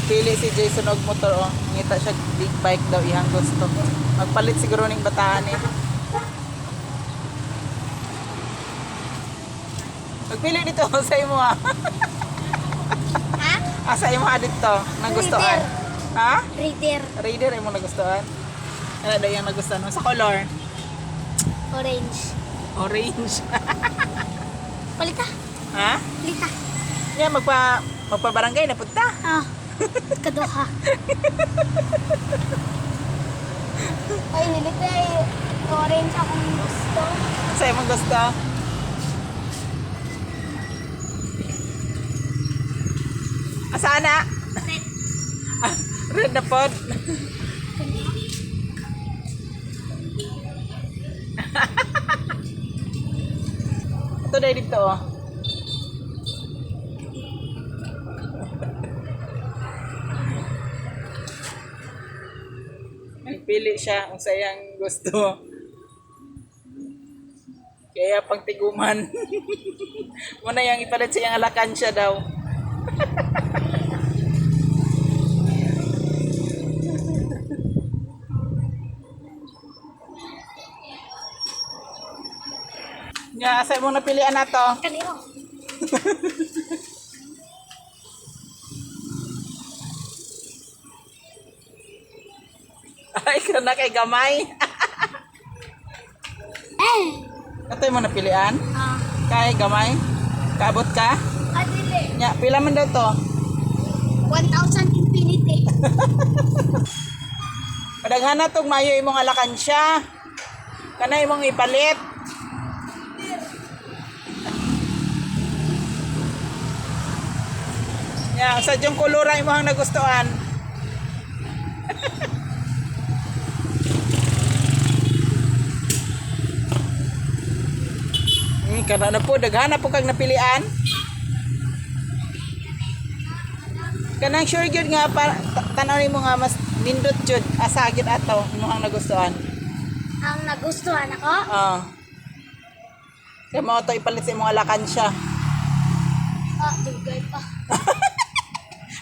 Pili si Jason og motor oh. Ngita siya big bike daw iyang gusto. Magpalit siguro ning bataan eh. Magpili dito sa imo ah. Ha? Asa imo dito nagustuhan? Ha? Raider. Raider imo nagustuhan? Ano daw yung nagustuhan mo sa color? Orange. Orange. Palita. Ha? Palita. Yeah, magpa-barangay na punta. Ah. Kaduha. Ay, nilitay. Orange akong gusto. Sa imo gusto? Asa na? Red. Ah, red na pod. Ito dahil dito oh. Nagpili siya kung sayang gusto. Kaya pang tiguman. Muna yung ipalit siyang alakan siya daw. Nga, asa mong napilian na to? Kanino? Ay, ka na kay gamay. Eh. Ito yung mo napilian? Ah. Kay gamay? Kaabot ka? Adili. Nga, pila man daw to? 1,000 infinity. Padaghan na tong mayo imong alakan siya. Kana imong ipalit. Nga, sa dyong kulura imong nagustuhan. Kana na po, daghana po kag napilian. Kanang sure gyud nga tanaw mo nga mas nindot jud asagid ato imong nagustuhan. Ang nagustuhan ako? Kaya mo to ipalit sa imong alakan siya. Ah, dugay pa.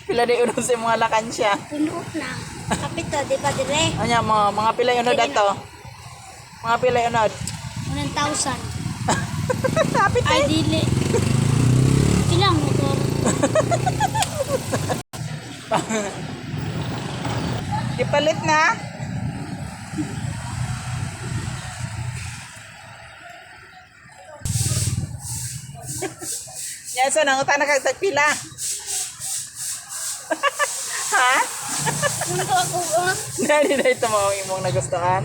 Pila di unod sa imong alakan siya. Puno na. Kapito, di ba dire? Anya mo, mga pila unod ato. Mga pila unod. 1,000. Kapit Ay, dili. Ilang motor? Ipalit na. Yan, so nangutan na kag tagpila. Ha? Punto ako, ah. Dali na ito mga imong nagustuhan.